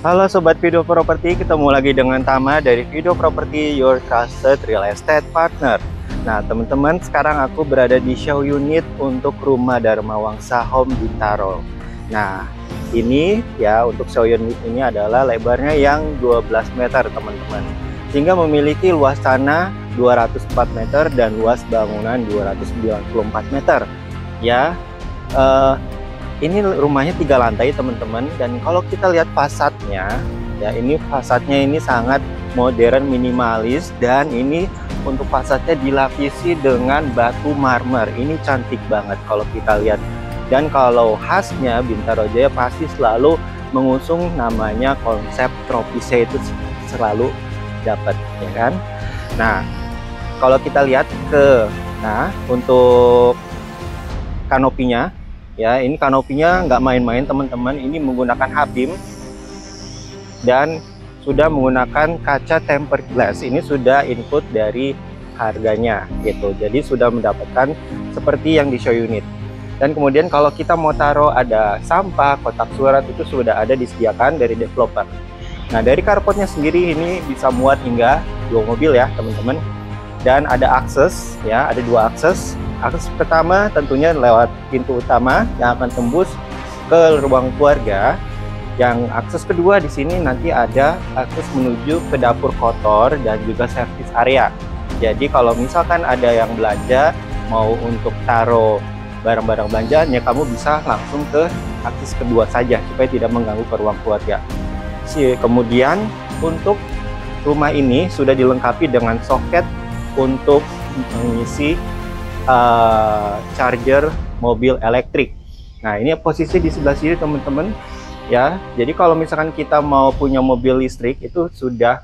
Halo Sobat Video Property, ketemu lagi dengan Tama dari Video Property, your trusted real estate partner. Nah teman-teman, sekarang aku berada di show unit untuk rumah Dharma Wangsa Home Bintaro. Nah ini ya, untuk show unit ini adalah lebarnya yang 12 meter teman-teman, sehingga memiliki luas tanah 204 meter dan luas bangunan 294 meter ya. Ini rumahnya 3 lantai teman-teman, dan kalau kita lihat fasadnya ya, ini fasadnya ini sangat modern minimalis, dan ini untuk fasadnya dilapisi dengan batu marmer. Ini cantik banget kalau kita lihat. Dan kalau khasnya Bintaro Jaya pasti selalu mengusung namanya konsep tropisnya, itu selalu dapat ya kan. Nah kalau kita lihat untuk kanopinya ya, ini kanopinya nggak main-main teman-teman. Ini menggunakan Habim dan sudah menggunakan kaca tempered glass. Ini sudah input dari harganya gitu, jadi sudah mendapatkan seperti yang di show unit. Dan kemudian kalau kita mau taruh ada sampah, kotak surat, itu sudah ada disediakan dari developer. Nah dari carportnya sendiri ini bisa muat hingga 2 mobil ya teman-teman. Dan ada akses ya, ada 2 akses. Akses pertama tentunya lewat pintu utama yang akan tembus ke ruang keluarga. Yang akses kedua di sini nanti ada akses menuju ke dapur kotor dan juga service area. Jadi kalau misalkan ada yang belanja mau untuk taruh barang-barang belanjaan ya, kamu bisa langsung ke akses kedua saja supaya tidak mengganggu ke ruang keluarga. Kemudian untuk rumah ini sudah dilengkapi dengan soket untuk mengisi charger mobil elektrik. Nah ini posisi di sebelah sini teman-teman ya. Jadi kalau misalkan kita mau punya mobil listrik itu sudah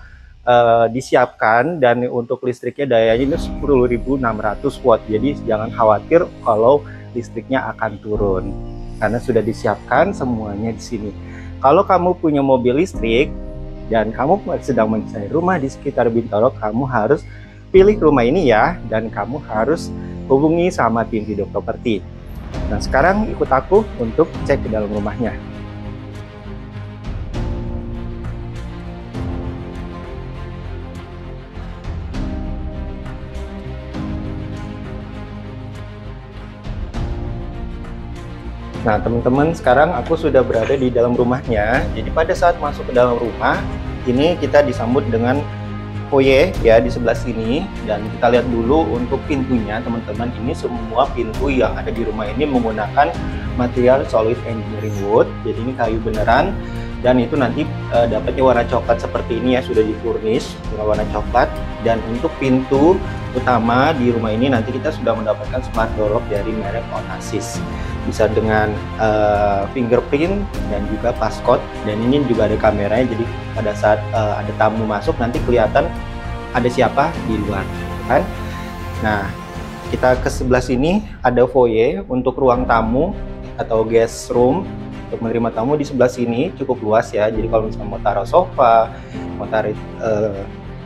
disiapkan, dan untuk listriknya dayanya ini 10.600 watt. Jadi jangan khawatir kalau listriknya akan turun, karena sudah disiapkan semuanya di sini. Kalau kamu punya mobil listrik dan kamu sedang mencari rumah di sekitar Bintaro, kamu harus pilih rumah ini ya, dan kamu harus hubungi sama tim Video Property. Nah sekarang ikut aku untuk cek ke dalam rumahnya. Nah teman-teman, sekarang aku sudah berada di dalam rumahnya. Jadi pada saat masuk ke dalam rumah ini kita disambut dengan foyer ya di sebelah sini. Dan kita lihat dulu untuk pintunya teman-teman. Ini semua pintu yang ada di rumah ini menggunakan material solid engineering wood. Jadi ini kayu beneran, dan itu nanti dapatnya warna coklat seperti ini ya, sudah difurnish dengan warna coklat. Dan untuk pintu utama di rumah ini nanti kita sudah mendapatkan smart door lock dari merek Onassis, bisa dengan fingerprint dan juga passcode. Dan ini juga ada kameranya, jadi pada saat ada tamu masuk nanti kelihatan ada siapa di luar kan. Nah kita ke sebelah sini ada foyer untuk ruang tamu atau guest room untuk menerima tamu. Di sebelah sini cukup luas ya, jadi kalau misalnya mau taruh sofa, mau taruh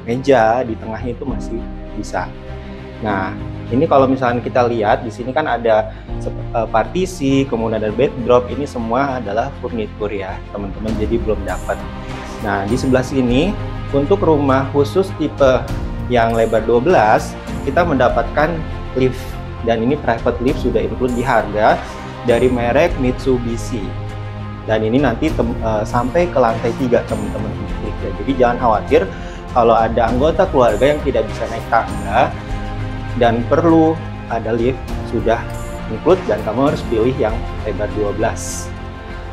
meja di tengahnya itu masih bisa. Nah ini kalau misalnya kita lihat di sini kan ada partisi, kemudian ada backdrop. Ini semua adalah furnitur ya teman-teman, jadi belum dapat. Nah di sebelah sini untuk rumah khusus tipe yang lebar 12 kita mendapatkan lift, dan ini private lift sudah include di harga dari merek Mitsubishi. Dan ini nanti sampai ke lantai 3 teman-teman ya. Jadi jangan khawatir kalau ada anggota keluarga yang tidak bisa naik tangga dan perlu ada lift, sudah include, dan kamu harus pilih yang lebar 12.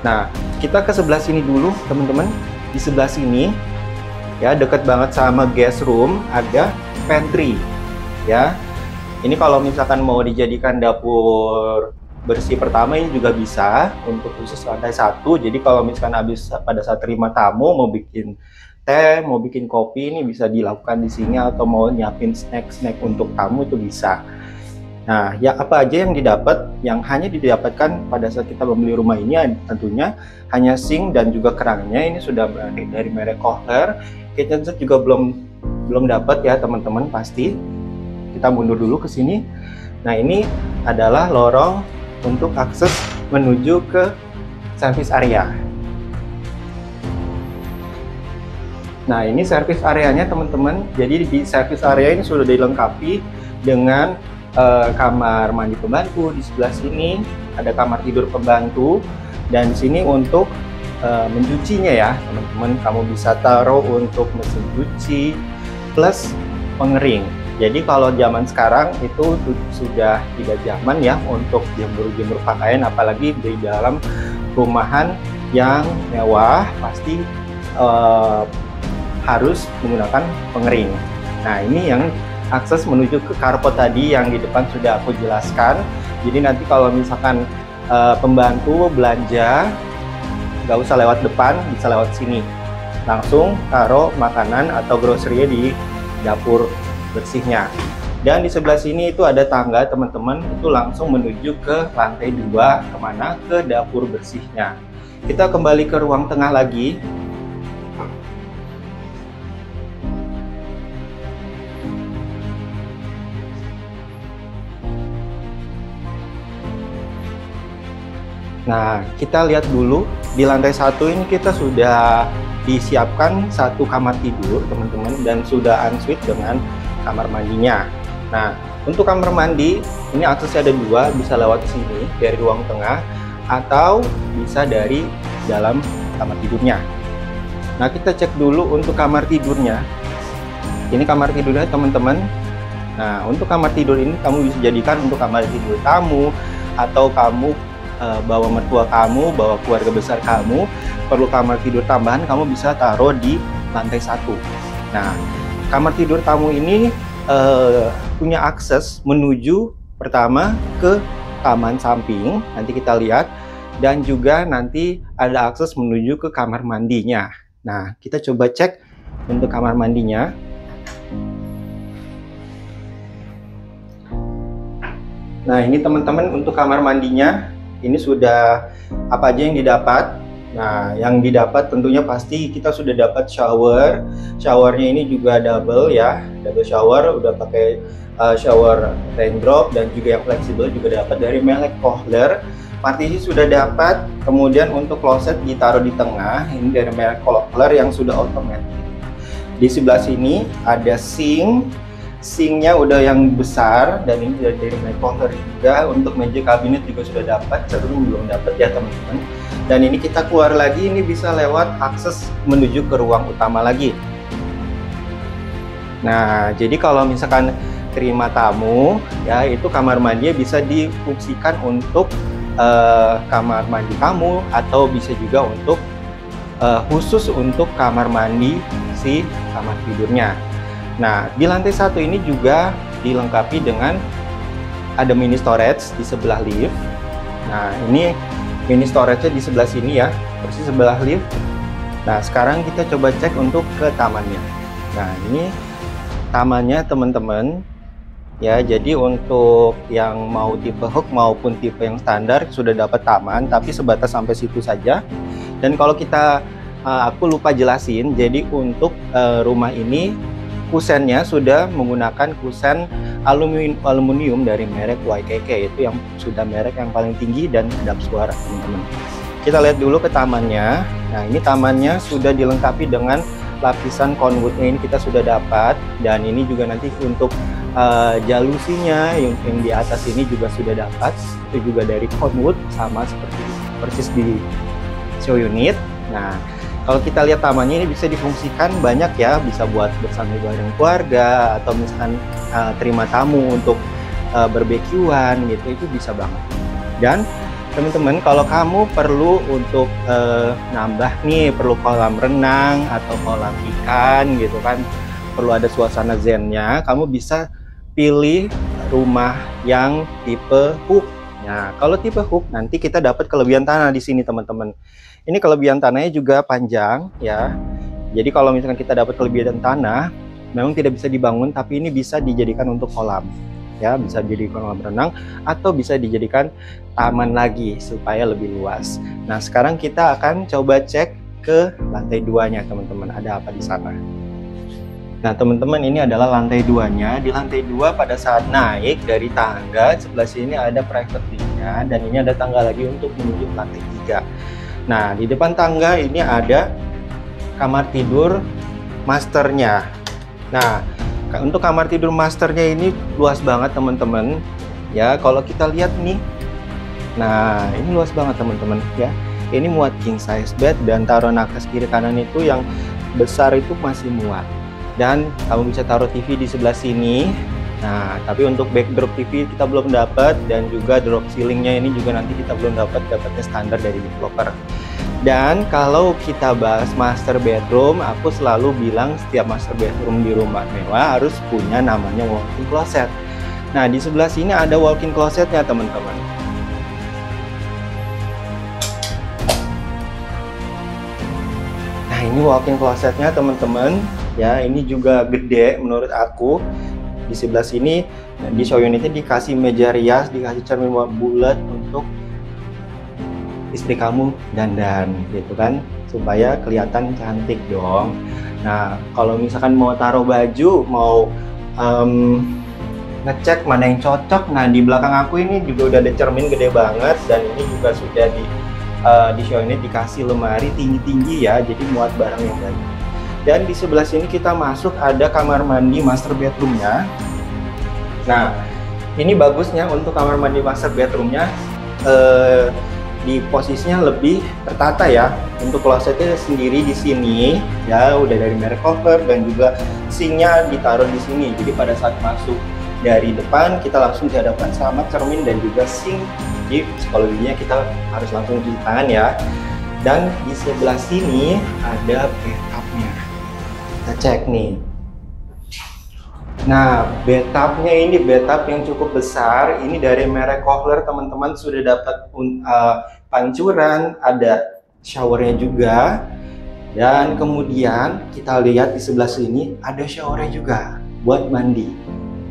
Nah kita ke sebelah sini dulu teman-teman. Di sebelah sini ya, dekat banget sama guest room, ada pantry ya. Ini kalau misalkan mau dijadikan dapur bersih pertama ini juga bisa, untuk khusus lantai 1. Jadi kalau misalkan habis pada saat terima tamu mau bikin teh, mau bikin kopi, ini bisa dilakukan di sini, atau mau nyiapin snack-snack untuk tamu itu bisa. Nah ya, apa aja yang didapat, yang hanya didapatkan pada saat kita membeli rumah ini tentunya hanya sink dan juga kerannya. Ini sudah dari merek Kohler. Kitchen set juga belum dapat ya teman-teman pasti. Kita mundur dulu ke sini. Nah ini adalah lorong untuk akses menuju ke service area. Nah, ini service areanya teman-teman. Jadi di service area ini sudah dilengkapi dengan kamar mandi pembantu. Di sebelah sini ada kamar tidur pembantu, dan di sini untuk mencucinya ya teman-teman, kamu bisa taruh untuk mesin cuci plus pengering. Jadi kalau zaman sekarang itu sudah tidak zaman ya untuk jemur-jemur pakaian, apalagi di dalam rumahan yang mewah pasti harus menggunakan pengering. Nah, ini yang akses menuju ke carport tadi yang di depan sudah aku jelaskan. Jadi nanti kalau misalkan pembantu belanja, nggak usah lewat depan, bisa lewat sini. Langsung taruh makanan atau grocery di dapur bersihnya. Dan di sebelah sini itu ada tangga teman-teman, itu langsung menuju ke lantai 2, kemana? Ke dapur bersihnya. Kita kembali ke ruang tengah lagi. Nah, kita lihat dulu di lantai 1 ini kita sudah disiapkan satu kamar tidur teman-teman, dan sudah ensuite dengan kamar mandinya. Nah, untuk kamar mandi ini aksesnya ada 2, bisa lewat sini dari ruang tengah atau bisa dari dalam kamar tidurnya. Nah, kita cek dulu untuk kamar tidurnya. Ini kamar tidurnya teman-teman. Nah, untuk kamar tidur ini kamu bisa jadikan untuk kamar tidur tamu, atau kamu bawa mertua kamu, bawa keluarga besar kamu, perlu kamar tidur tambahan, kamu bisa taruh di lantai 1. Nah, kamar tidur tamu ini punya akses menuju pertama ke taman samping, nanti kita lihat, dan juga nanti ada akses menuju ke kamar mandinya. Nah, kita coba cek untuk kamar mandinya. Nah, ini teman-teman untuk kamar mandinya. Ini sudah apa aja yang didapat. Nah, yang didapat tentunya pasti kita sudah dapat shower. Showernya ini juga double ya, double shower, udah pakai shower raindrop, dan juga yang fleksibel juga dapat dari Melek Kohler. Partisi sudah dapat. Kemudian untuk kloset ditaruh di tengah, ini dari Melek Kohler yang sudah otomatis. Di sebelah sini ada sink. Sinknya udah yang besar, dan ini dari Melek Kohler juga. Untuk meja kabinet juga sudah dapat, sebelum belum dapat ya teman-teman. Dan ini kita keluar lagi, ini bisa lewat akses menuju ke ruang utama lagi. Nah, jadi kalau misalkan terima tamu ya, itu kamar mandi bisa difungsikan untuk kamar mandi kamu, atau bisa juga untuk khusus untuk kamar mandi si kamar tidurnya. Nah, di lantai 1 ini juga dilengkapi dengan ada mini storage di sebelah lift. Nah, ini mini storage-nya di sebelah sini ya, persis sebelah lift. Nah, sekarang kita coba cek untuk ke tamannya. Nah, ini tamannya teman-teman. Ya, jadi untuk yang mau tipe hook maupun tipe yang standar sudah dapat taman, tapi sebatas sampai situ saja. Dan kalau kita, aku lupa jelasin, jadi untuk rumah ini kusennya sudah menggunakan kusen aluminium dari merek YKK, itu yang sudah merek yang paling tinggi dan kedap suara teman-teman. Kita lihat dulu ke tamannya. Nah, ini tamannya sudah dilengkapi dengan lapisan conwoodnya, ini kita sudah dapat, dan ini juga nanti untuk jalusinya yang di atas ini juga sudah dapat, itu juga dari conwood, sama seperti persis di show unit. Nah, kalau kita lihat tamannya ini bisa difungsikan banyak ya, bisa buat bersantai bareng keluarga, atau misalkan terima tamu untuk barbekyuan gitu, itu bisa banget. Dan teman-teman, kalau kamu perlu untuk nambah nih, perlu kolam renang atau kolam ikan gitu kan, perlu ada suasana zennya, kamu bisa pilih rumah yang tipe hook. Nah, kalau tipe hook nanti kita dapat kelebihan tanah di sini teman-teman. Ini kelebihan tanahnya juga panjang ya. Jadi kalau misalkan kita dapat kelebihan tanah, memang tidak bisa dibangun, tapi ini bisa dijadikan untuk kolam. Ya, bisa dijadikan kolam renang atau bisa dijadikan taman lagi supaya lebih luas. Nah, sekarang kita akan coba cek ke lantai 2-nya teman-teman. Ada apa di sana? Nah, teman-teman, ini adalah lantai 2-nya. Di lantai 2 pada saat naik dari tangga, sebelah sini ada private lift-nya, dan ini ada tangga lagi untuk menuju lantai 3. Nah, di depan tangga ini ada kamar tidur masternya. Nah, untuk kamar tidur masternya ini luas banget teman-teman. Ya, kalau kita lihat nih, nah ini luas banget teman-teman ya. Ini muat king size bed dan taruh nakas kiri kanan itu yang besar itu masih muat. Dan kamu bisa taruh TV di sebelah sini. Nah, tapi untuk backdrop TV kita belum dapat, dan juga drop ceilingnya ini juga nanti kita belum dapatnya standar dari developer. Dan kalau kita bahas master bedroom, aku selalu bilang setiap master bedroom di rumah mewah harus punya namanya walk-in closet. Nah, di sebelah sini ada walk-in closetnya teman-teman. Nah, ini walk-in closetnya teman-teman. Ya, ini juga gede menurut aku. Di sebelah sini di show unitnya dikasih meja rias, dikasih cermin bulat untuk istri kamu dandan gitu kan, supaya kelihatan cantik dong. Nah, kalau misalkan mau taruh baju, mau ngecek mana yang cocok, nah di belakang aku ini juga udah ada cermin gede banget, dan ini juga sudah di show unit dikasih lemari tinggi-tinggi ya, jadi muat barang yang banyak. Dan di sebelah sini kita masuk ada kamar mandi master bedroomnya. Nah, ini bagusnya untuk kamar mandi master bedroomnya di posisinya lebih tertata ya. Untuk klosetnya sendiri di sini ya udah dari merek Cover, dan juga sinknya ditaruh di sini. Jadi pada saat masuk dari depan kita langsung dihadapkan sama cermin dan juga sink. Jadi psikologinya kita harus langsung cuci tangan ya. Dan di sebelah sini ada bathtubnya. Kita cek nih. Nah, bathtubnya ini bathtub yang cukup besar. Ini dari merek Kohler teman-teman, sudah dapat pancuran, ada showernya juga. Dan kemudian kita lihat di sebelah sini ada showernya juga buat mandi.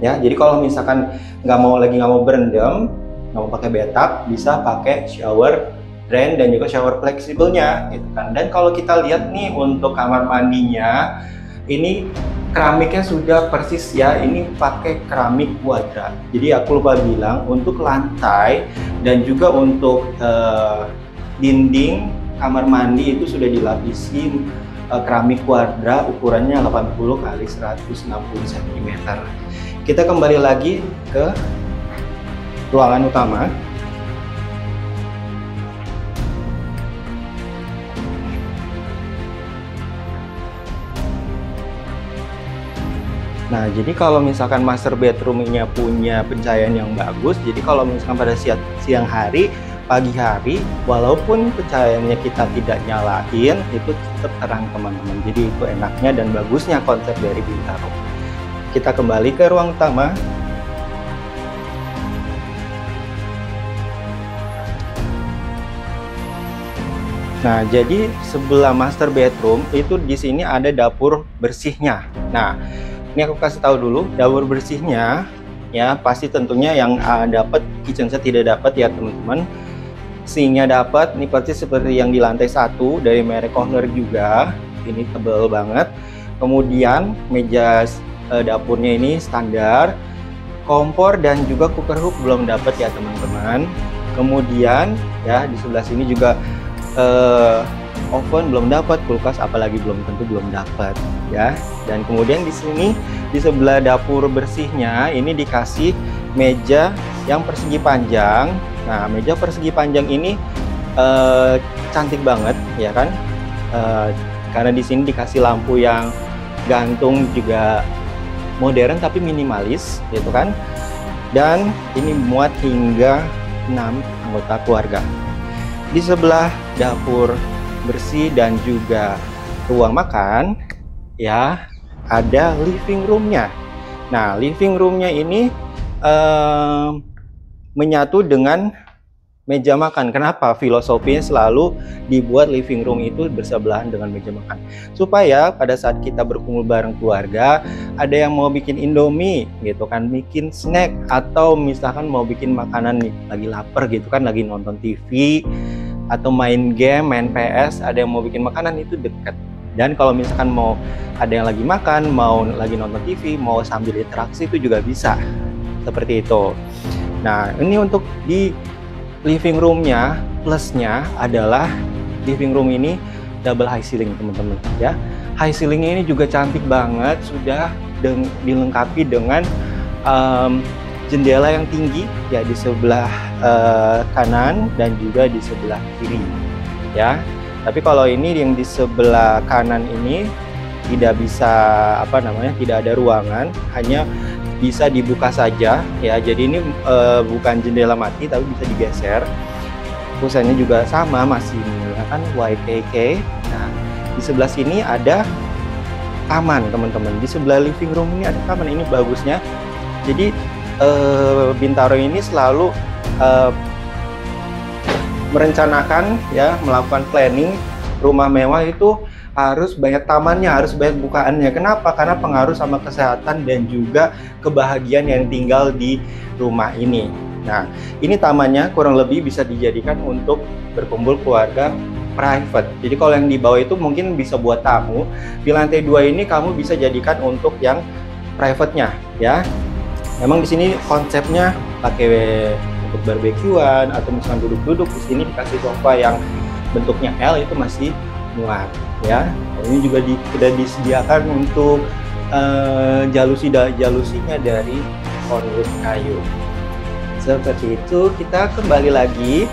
Ya, jadi kalau misalkan nggak mau berendam, nggak mau pakai bathtub, bisa pakai shower drain dan juga shower fleksibelnya gitu kan. Dan kalau kita lihat nih untuk kamar mandinya, ini keramiknya sudah persis ya, ini pakai keramik kuadrat. Jadi aku lupa bilang, untuk lantai dan juga untuk dinding kamar mandi itu sudah dilapisi keramik kuadrat, ukurannya 80 x 160 cm. Kita kembali lagi ke ruangan utama. Nah, jadi kalau misalkan master bedroom-nya punya pencahayaan yang bagus, jadi kalau misalkan pada siang hari, pagi hari, walaupun pencahayaannya kita tidak nyalain, itu tetap terang teman-teman. Jadi itu enaknya dan bagusnya konsep dari Bintaro. Kita kembali ke ruang utama. Nah, jadi sebelah master bedroom itu di sini ada dapur bersihnya. Nah, ini aku kasih tahu dulu, dapur bersihnya ya pasti tentunya yang dapat kitchen set tidak dapat ya teman-teman. Sinknya dapat, ini persis seperti yang di lantai 1 dari merek Kohler juga. Ini tebal banget. Kemudian meja dapurnya ini standar. Kompor dan juga cooker hook belum dapat ya teman-teman. Kemudian ya di sebelah sini juga oven belum dapat, kulkas apalagi belum dapat ya. Dan kemudian di sini di sebelah dapur bersihnya ini dikasih meja yang persegi panjang. Nah, meja persegi panjang ini cantik banget ya kan, karena di sini dikasih lampu yang gantung juga modern tapi minimalis gitu kan. Dan ini muat hingga 6 anggota keluarga. Di sebelah dapur bersih dan juga ruang makan ya ada living roomnya. Nah, living roomnya ini menyatu dengan meja makan. Kenapa? Filosofinya selalu dibuat living room itu bersebelahan dengan meja makan, supaya pada saat kita berkumpul bareng keluarga, ada yang mau bikin indomie gitu kan, bikin snack, atau misalkan mau bikin makanan nih, lagi lapar gitu kan, lagi nonton TV atau main game, main PS, ada yang mau bikin makanan, itu dekat. Dan kalau misalkan mau ada yang lagi makan, mau lagi nonton TV, mau sambil interaksi, itu juga bisa seperti itu. Nah, ini untuk di living roomnya, plusnya adalah living room ini double high ceiling teman-teman ya. High ceilingnya ini juga cantik banget, sudah dilengkapi dengan jendela yang tinggi ya di sebelah kanan dan juga di sebelah kiri ya. Tapi kalau ini yang di sebelah kanan ini tidak bisa tidak ada ruangan, hanya bisa dibuka saja ya. Jadi ini bukan jendela mati tapi bisa digeser. Pusatnya juga sama, masih menggunakan YKK. Nah, di sebelah sini ada taman teman-teman. Di sebelah living room ini ada taman. Ini bagusnya. Jadi Bintaro ini selalu merencanakan ya, melakukan planning rumah mewah itu harus banyak tamannya, harus banyak bukaannya. Kenapa? Karena pengaruh sama kesehatan dan juga kebahagiaan yang tinggal di rumah ini. Nah, ini tamannya kurang lebih bisa dijadikan untuk berkumpul keluarga private. Jadi kalau yang di bawah itu mungkin bisa buat tamu. Di lantai 2 ini kamu bisa jadikan untuk yang private-nya ya. Memang di sini konsepnya pakai untuk barbekyuan atau misalkan duduk-duduk. Di sini dikasih sofa yang bentuknya L itu masih muat ya. Ini juga sudah disediakan untuk jalusinya dari konwood kayu. Seperti itu. Kita kembali lagi.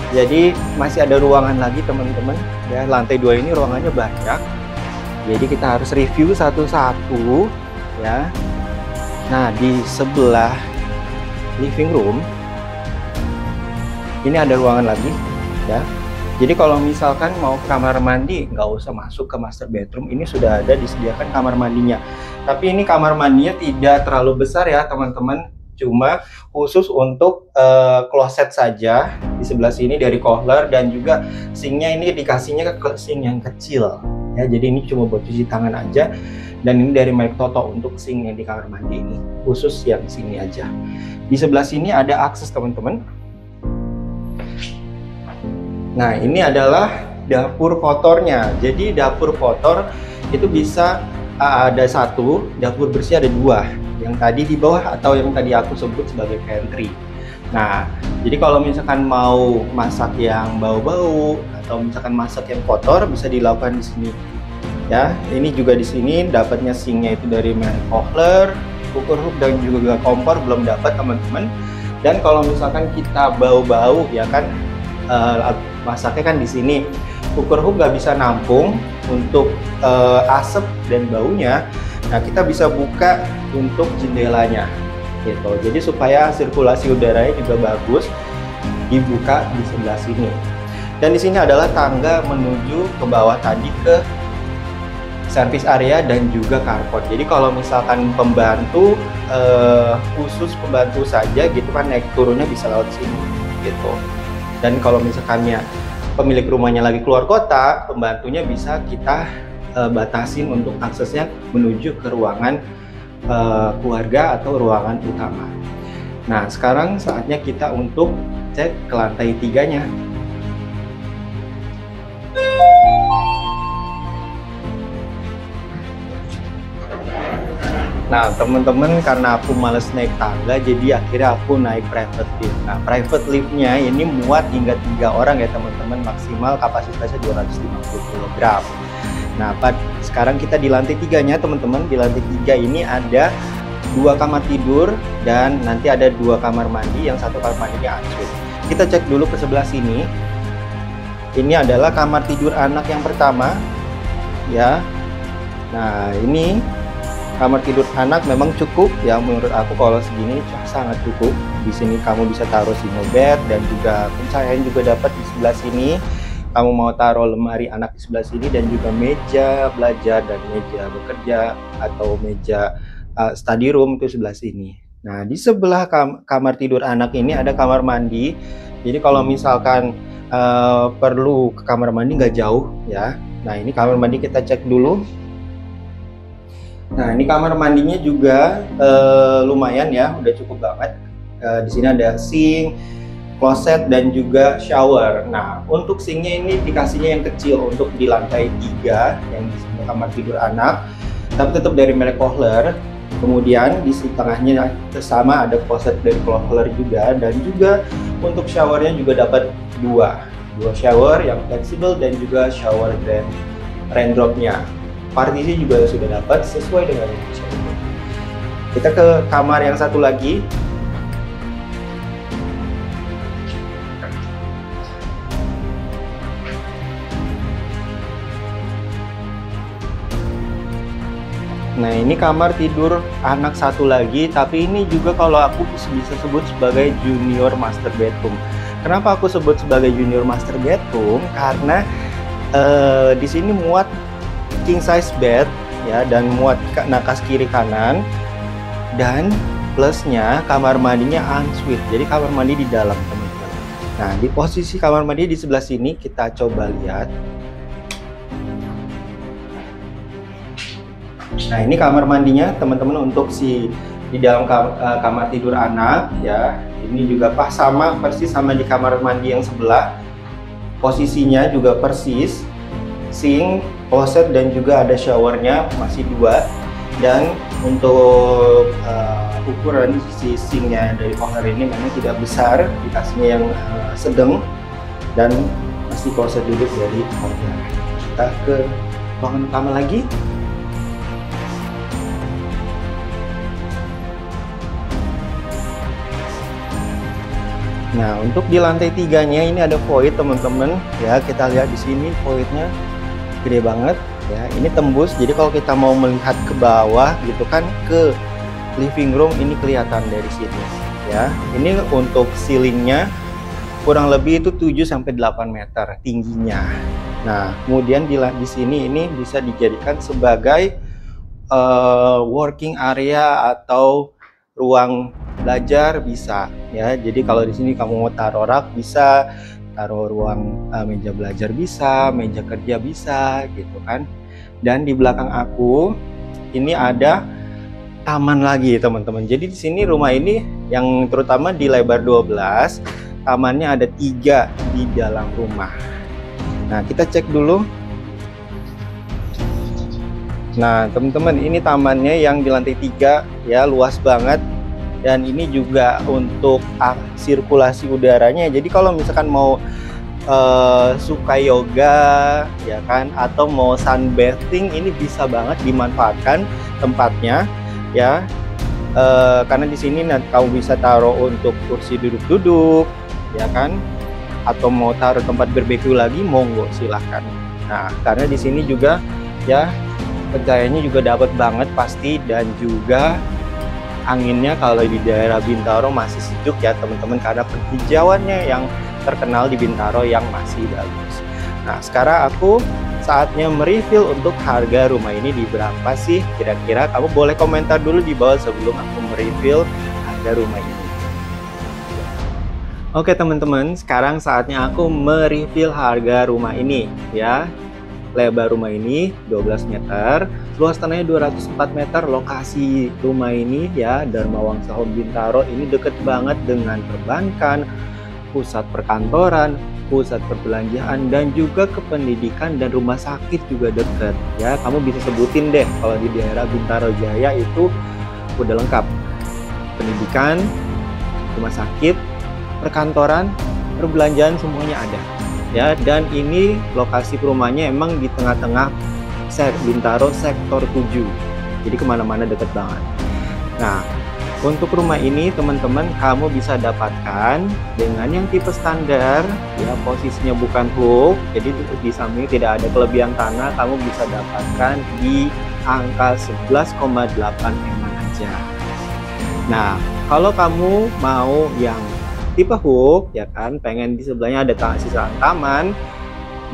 Jadi masih ada ruangan lagi teman-teman ya. Lantai 2 ini ruangannya banyak. Jadi kita harus review satu-satu ya. Nah, di sebelah living room ini ada ruangan lagi ya. Jadi kalau misalkan mau kamar mandi, nggak usah masuk ke master bedroom, ini sudah ada disediakan kamar mandinya. Tapi ini kamar mandinya tidak terlalu besar ya teman-teman, cuma khusus untuk kloset saja. Di sebelah sini dari Kohler, dan juga sinknya ini dikasihnya ke sink yang kecil ya. Jadi ini cuma buat cuci tangan aja. Dan ini dari Mike Toto untuk sink yang di kamar mandi ini, khusus yang sini aja. Di sebelah sini ada akses teman-teman. Nah, ini adalah dapur kotornya. Jadi dapur kotor itu bisa ada satu, dapur bersih ada dua. Yang tadi di bawah atau yang tadi aku sebut sebagai pantry. Nah, jadi kalau misalkan mau masak yang bau-bau atau misalkan masak yang kotor bisa dilakukan di sini. Ya, ini juga di sini dapatnya sinknya itu dari merek Kohler, cooker hook dan juga kompor belum dapat teman-teman. Dan kalau misalkan kita bau-bau ya kan, masaknya kan di sini, cooker hook nggak bisa nampung untuk asap dan baunya. Nah, kita bisa buka untuk jendelanya gitu. Jadi supaya sirkulasi udaranya juga bagus, dibuka di sebelah sini. Dan di sini adalah tangga menuju ke bawah tadi ke service area dan juga carport. Jadi kalau misalkan pembantu khusus pembantu saja gitu kan, naik turunnya bisa lewat sini gitu. Dan kalau misalkannya pemilik rumahnya lagi keluar kota, pembantunya bisa kita batasin untuk aksesnya menuju ke ruangan keluarga atau ruangan utama. Nah, sekarang saatnya kita untuk cek ke lantai 3-nya. Nah, teman-teman, karena aku males naik tangga, jadi akhirnya aku naik private lift. Nah, private liftnya ini muat hingga 3 orang ya teman-teman, maksimal kapasitasnya 250 kg. Nah, sekarang kita di lantai 3-nya teman-teman. Di lantai 3 ini ada 2 kamar tidur dan nanti ada 2 kamar mandi, yang satu kamar mandinya ensuite. Kita cek dulu ke sebelah sini. Ini adalah kamar tidur anak yang pertama ya. Nah, ini kamar tidur anak memang cukup ya, menurut aku kalau segini sangat cukup. Di sini kamu bisa taruh single bed dan juga pencahayaan juga dapat di sebelah sini. Kamu mau taruh lemari anak di sebelah sini dan juga meja belajar dan meja bekerja atau meja study room itu sebelah sini. Nah, di sebelah kamar tidur anak ini ada kamar mandi. Jadi kalau misalkan perlu ke kamar mandi nggak jauh ya. Nah, ini kamar mandi kita cek dulu. Nah, ini kamar mandinya juga lumayan ya, udah cukup banget. Di sini ada sink, kloset dan juga shower. Nah, untuk sinknya ini dikasihnya yang kecil untuk di lantai 3 yang di kamar tidur anak, tapi tetap dari merek Kohler. Kemudian di tengahnya sama ada kloset dari Kohler juga, dan juga untuk showernya juga dapat dua dua shower yang fleksibel dan juga shower raindropnya. Partisi juga sudah dapat sesuai dengan Indonesia. Kita ke kamar yang satu lagi. Nah, ini kamar tidur anak satu lagi, tapi ini juga kalau aku bisa sebut sebagai junior master bedroom. Kenapa aku sebut sebagai junior master bedroom? Karena di sini muat king size bed ya, dan muat nakas kiri kanan, dan plusnya kamar mandinya ensuite. Jadi kamar mandi di dalam, teman-teman. Nah, di posisi kamar mandi di sebelah sini kita coba lihat. Nah, ini kamar mandinya teman-teman untuk di dalam kamar tidur anak ya. Ini juga sama persis sama di kamar mandi yang sebelah. Posisinya juga persis. Sink, kloset, dan juga ada showernya masih dua. Dan untuk ukuran si sinknya dari owner ini memang tidak besar, dikasihnya yang sedang, dan masih kloset duduk dari owner. Kita ke ruangan utama lagi. Nah, untuk di lantai tiganya ini ada void, teman-teman ya. Kita lihat di sini voidnya gede banget ya. Ini tembus, jadi kalau kita mau melihat ke bawah gitu kan, ke living room, ini kelihatan dari sini ya. Ini untuk ceilingnya kurang lebih itu 7-8 meter tingginya. Nah, kemudian di sini ini bisa dijadikan sebagai working area atau ruang belajar bisa ya. Jadi kalau di sini kamu mau taruh rak bisa, taruh ruang meja belajar bisa, meja kerja bisa gitu kan. Dan di belakang aku ini ada taman lagi, teman-teman. Jadi di sini rumah ini yang terutama di lebar 12, tamannya ada 3 di dalam rumah. Nah, kita cek dulu. Nah, teman-teman, ini tamannya yang di lantai 3 ya, luas banget. Dan ini juga untuk sirkulasi udaranya. Jadi kalau misalkan mau suka yoga ya kan, atau mau sunbathing, ini bisa banget dimanfaatkan tempatnya ya. Karena di sini nanti kamu bisa taruh untuk kursi duduk-duduk ya kan, atau mau taruh tempat barbeque lagi, monggo silahkan. Nah, karena di sini juga ya pencahayaannya juga dapat banget pasti, dan juga anginnya kalau di daerah Bintaro masih sejuk ya teman-teman, karena penghijauannya yang terkenal di Bintaro yang masih bagus. Nah, sekarang aku saatnya mereview untuk harga rumah ini di berapa sih kira-kira. Kamu boleh komentar dulu di bawah sebelum aku mereview harga rumah ini. Oke teman-teman, sekarang saatnya aku mereview harga rumah ini ya. Lebar rumah ini 12 meter, luas tanahnya 204 meter. Lokasi rumah ini ya, Dharma Wangsa Home Bintaro, ini deket banget dengan perbankan, pusat perkantoran, pusat perbelanjaan, dan juga kependidikan dan rumah sakit juga deket ya. Kamu bisa sebutin deh, kalau di daerah Bintaro Jaya itu udah lengkap. Pendidikan, rumah sakit, perkantoran, perbelanjaan, semuanya ada ya. Dan ini lokasi perumahannya emang di tengah-tengah Bintaro sektor 7, jadi kemana-mana deket banget. Nah, untuk rumah ini teman-teman kamu bisa dapatkan dengan yang tipe standar ya, posisinya bukan hook, jadi di samping tidak ada kelebihan tanah. Kamu bisa dapatkan di angka 11,8 M aja. Nah, kalau kamu mau yang tipe hook ya kan, pengen di sebelahnya ada sisaan taman,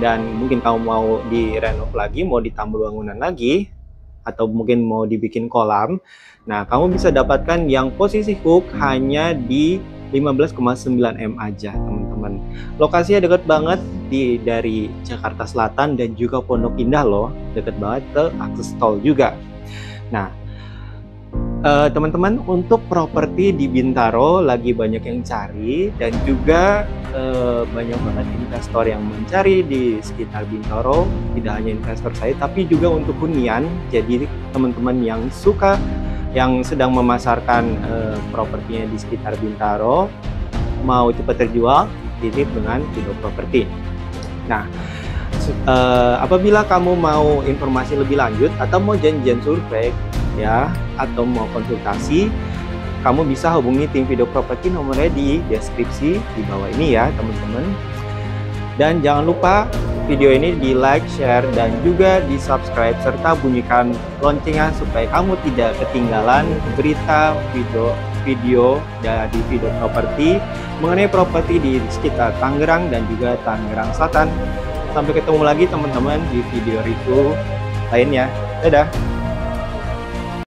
dan mungkin kamu mau direnov lagi, mau ditambah bangunan lagi, atau mungkin mau dibikin kolam. Nah, kamu bisa dapatkan yang posisi hook hanya di 15,9 M aja teman-teman. Lokasinya dekat banget dari Jakarta Selatan dan juga Pondok Indah loh, dekat banget ke akses tol juga. Nah, teman-teman, untuk properti di Bintaro lagi banyak yang cari, dan juga banyak banget investor yang mencari di sekitar Bintaro. Tidak hanya investor saya, tapi juga untuk hunian. Jadi teman-teman yang sedang memasarkan propertinya di sekitar Bintaro, mau cepat terjual, titip dengan Tindo Properti. Nah, apabila kamu mau informasi lebih lanjut atau mau janjian survei ya, atau mau konsultasi, kamu bisa hubungi tim Video Property, nomornya di deskripsi di bawah ini ya teman-teman. Dan jangan lupa video ini di like, share, dan juga di subscribe serta bunyikan loncengnya supaya kamu tidak ketinggalan berita video dari Video Property mengenai properti di sekitar Tangerang dan juga Tangerang Selatan. Sampai ketemu lagi teman-teman di video review lainnya. Dadah!